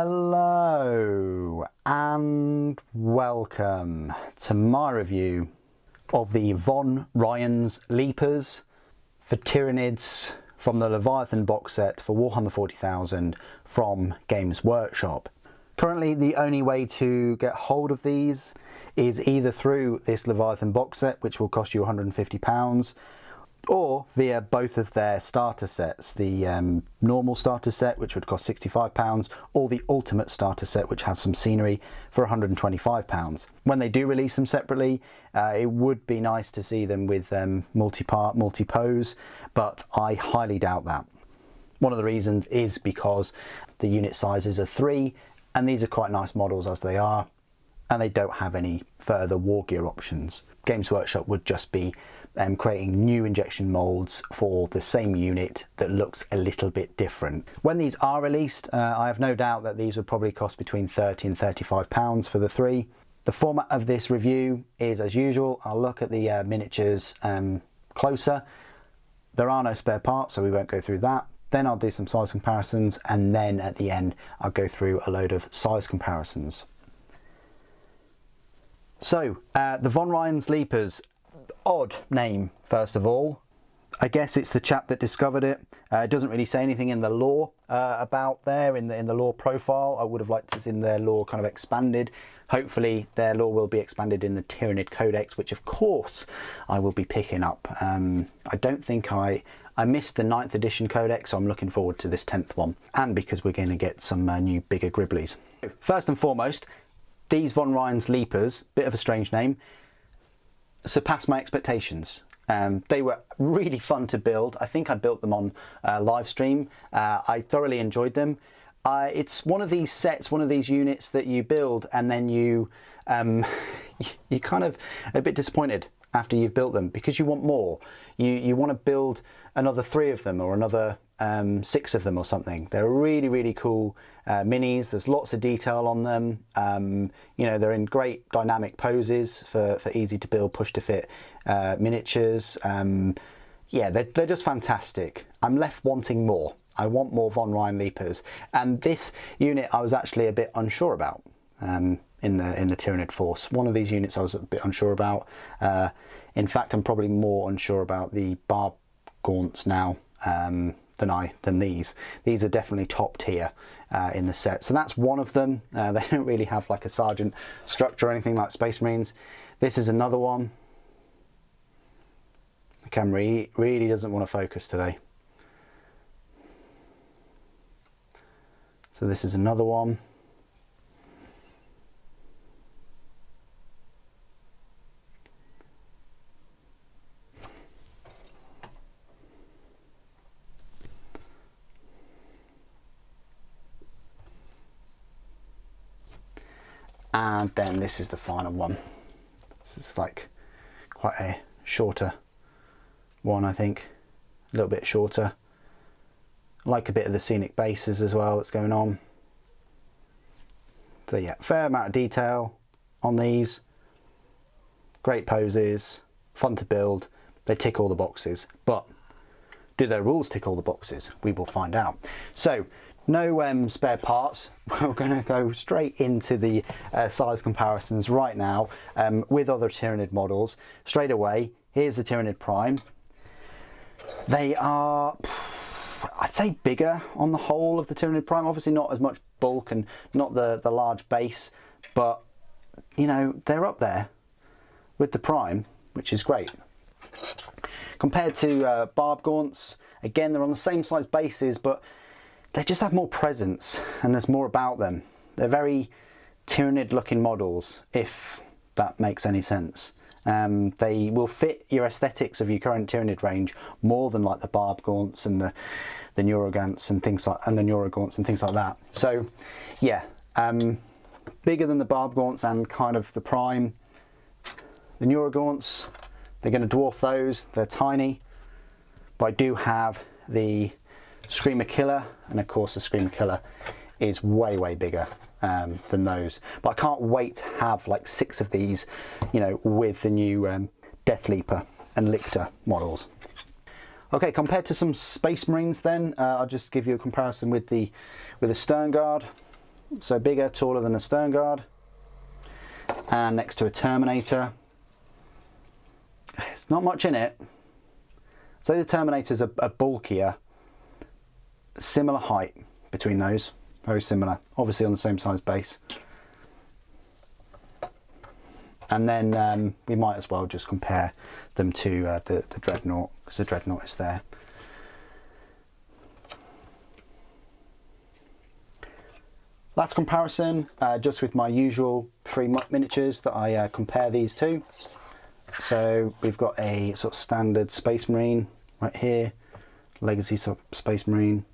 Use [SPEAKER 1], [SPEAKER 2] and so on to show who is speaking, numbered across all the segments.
[SPEAKER 1] Hello and welcome to my review of the Von Ryan's Leapers for Tyranids from the Leviathan box set for Warhammer 40,000 from Games Workshop. Currently the only way to get hold of these is either through this Leviathan box set, which will cost you £150, or via both of their starter sets, the normal starter set, which would cost £65, or the ultimate starter set, which has some scenery, for £125. When they do release them separately, it would be nice to see them with multi-part, multi-pose, but I highly doubt that. One of the reasons is because the unit sizes are 3, and these are quite nice models as they are, and they don't have any further war gear options. Games Workshop would just be creating new injection molds for the same unit that looks a little bit different. When these are released, I have no doubt that these would probably cost between £30 and £35 for the 3. The format of this review is as usual. I'll look at the miniatures closer. There are no spare parts, so we won't go through that. Then I'll do some size comparisons, and then at the end I'll go through a load of size comparisons. So, the Von Ryan's Leapers. Odd name, first of all. I guess it's the chap that discovered it. It doesn't really say anything in the lore about there, in the lore profile. I would have liked to see their lore kind of expanded. Hopefully their lore will be expanded in the Tyranid Codex, which of course I will be picking up. I don't think I missed the 9th edition Codex, so I'm looking forward to this 10th one. And because we're going to get some new bigger Gribblies. First and foremost, these Von Ryan's Leapers, bit of a strange name, surpassed my expectations. They were really fun to build. I think I built them on live stream. I thoroughly enjoyed them. It's one of these sets, one of these units that you build and then you kind of a bit disappointed after you've built them because you want more. You want to build another 3 of them or another 6 of them or something. They're really cool minis. There's lots of detail on them. You know, they're in great dynamic poses for easy to build, push to fit miniatures. Yeah, they're just fantastic. I'm left wanting more. I want more Von Ryan Leapers, and this unit I was actually a bit unsure about in the Tyranid force. One of these units I was a bit unsure about. In fact, I'm probably more unsure about the barb gaunts now than these. These are definitely top tier in the set. So that's one of them. They don't really have like a sergeant structure or anything like Space Marines. This is another one. The camera really doesn't want to focus today. So this is another one. And then this is the final one. This is like quite a shorter one, I think. A little bit shorter. I like a bit of the scenic bases as well that's going on. So yeah, fair amount of detail on these. Great poses, fun to build. They tick all the boxes, but do their rules tick all the boxes? We will find out. So, no spare parts. We're going to go straight into the size comparisons right now with other Tyranid models. Straight away, here's the Tyranid Prime. They are, I'd say, bigger on the whole of the Tyranid Prime. Obviously not as much bulk and not the large base, but you know, they're up there with the Prime, which is great. Compared to barb gaunts, again, they're on the same size bases, but they just have more presence and there's more about them. They're very Tyranid looking models, if that makes any sense. They will fit your aesthetics of your current Tyranid range more than like the barb gaunts and the Neurogaunts and things like that. So yeah, bigger than the barb gaunts and kind of the Prime. The Neurogaunts, they're going to dwarf those. They're tiny, but I do have the Screamer Killer, and of course the Screamer Killer is way bigger than those. But I can't wait to have like 6 of these, you know, with the new Death Leaper and Lictor models. Okay, compared to some Space Marines then, I'll just give you a comparison with the Stern Guard. so bigger, taller than a stern guard, and next to a Terminator. It's not much in it. So the Terminators are bulkier, similar height between those, very similar, obviously on the same size base. And then we might as well just compare them to the Dreadnought, because the Dreadnought is there. Last comparison, just with my usual 3 miniatures that I compare these to. So we've got a sort of standard Space Marine right here, Legacy Space Marine,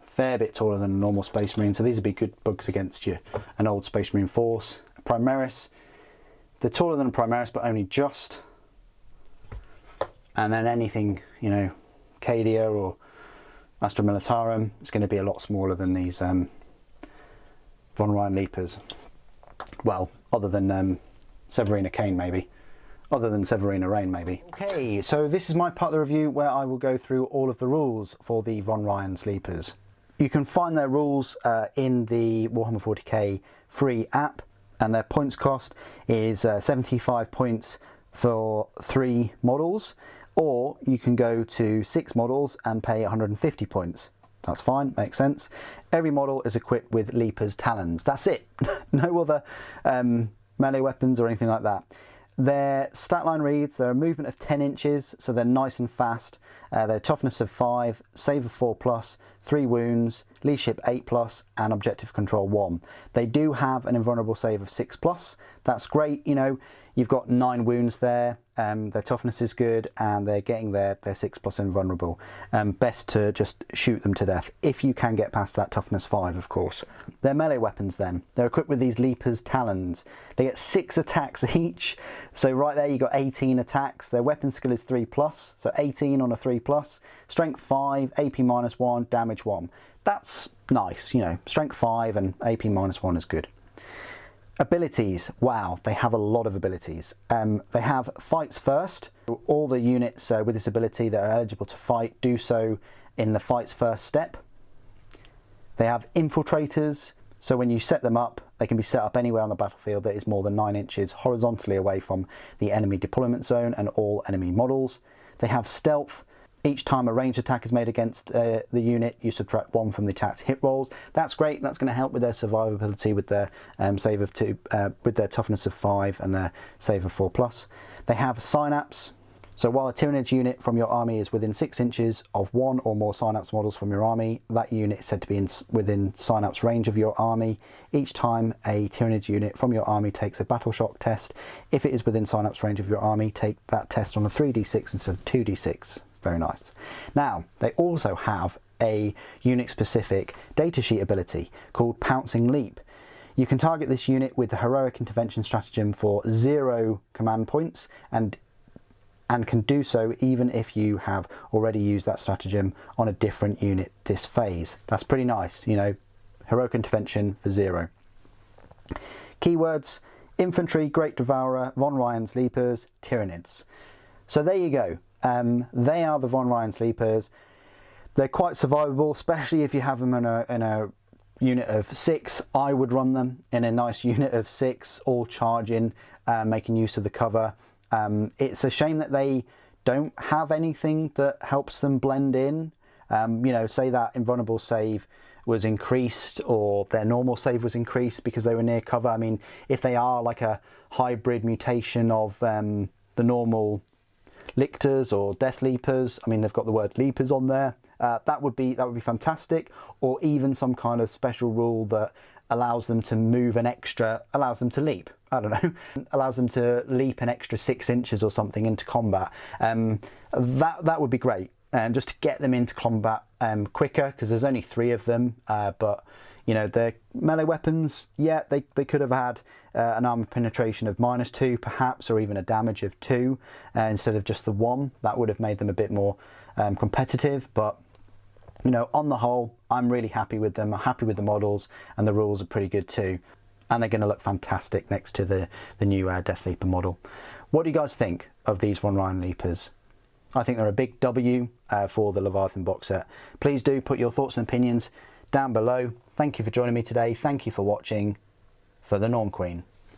[SPEAKER 1] fair bit taller than a normal Space Marine, so these would be good bugs against you. An old Space Marine force. A Primaris, they're taller than a Primaris but only just. And then anything, you know, Cadia or Astra Militarum, it's going to be a lot smaller than these Von Ryan Leapers. Well, other than Severina Kane maybe. Other than Severina Rain maybe. Okay, so this is my part of the review where I will go through all of the rules for the Von Ryan Sleepers. You can find their rules in the Warhammer 40K free app, and their points cost is 75 points for 3 models, or you can go to 6 models and pay 150 points. That's fine, makes sense. Every model is equipped with Leaper's Talons. That's it. No other melee weapons or anything like that. Their stat line reads, they're a movement of 10 inches, so they're nice and fast. They're toughness of 5, save of 4+, 3 wounds, leadership 8+, and objective control 1. They do have an invulnerable save of 6+. That's great, you know, you've got 9 wounds there. Their toughness is good, and they're getting their 6+ invulnerable. Best to just shoot them to death, if you can get past that toughness 5, of course. Their melee weapons then, they're equipped with these Leaper's Talons. They get 6 attacks each, so right there you got 18 attacks. Their weapon skill is 3+, so 18 on a 3+, strength 5, AP -1, damage 1. That's nice, you know, strength 5 and AP -1 is good. Abilities, wow, they have a lot of abilities. They have fights first. All the units with this ability that are eligible to fight do so in the fights first step. They have infiltrators, so when you set them up, they can be set up anywhere on the battlefield that is more than 9 inches horizontally away from the enemy deployment zone and all enemy models. They have stealth. Each time a ranged attack is made against the unit, you subtract 1 from the attack's hit rolls. That's great. That's going to help with their survivability, with their save of 2, with their toughness of 5 and their save of 4+. They have synapse. So while a Tyranids unit from your army is within 6 inches of 1 or more synapse models from your army, that unit is said to be within synapse range of your army. Each time a Tyranids unit from your army takes a battle shock test, if it is within synapse range of your army, take that test on a 3d6 instead of 2d6. Very nice. Now, they also have a unit-specific datasheet ability called Pouncing Leap. You can target this unit with the Heroic Intervention Stratagem for 0 command points, and can do so even if you have already used that stratagem on a different unit this phase. That's pretty nice, you know, Heroic Intervention for 0. Keywords: Infantry, Great Devourer, Von Ryan Sleepers, Tyranids. So there you go. They are the Von Ryan Sleepers. They're quite survivable, especially if you have them in a unit of 6. I would run them in a nice unit of 6, all charging, making use of the cover. It's a shame that they don't have anything that helps them blend in. You know, say that invulnerable save was increased or their normal save was increased because they were near cover. I mean, if they are like a hybrid mutation of the normal Lictors or Death Leapers, I mean, they've got the word Leapers on there. That would be fantastic, or even some kind of special rule that allows them to move an extra, allows them to leap. I don't know, allows them to leap an extra 6 inches or something into combat. That would be great, just to get them into combat quicker, because there's only 3 of them. But you know, their melee weapons, yeah, they could have had an armor penetration of -2 perhaps, or even a damage of 2 instead of just the 1. That would have made them a bit more competitive. But you know, on the whole, I'm really happy with them. I'm happy with the models, and the rules are pretty good too. And they're going to look fantastic next to the new Death Leaper model. What do you guys think of these Von Ryan Leapers? I think they're a big W for the Leviathan box set. Please do put your thoughts and opinions down below. Thank you for joining me today. Thank you for watching. For the Norm Queen.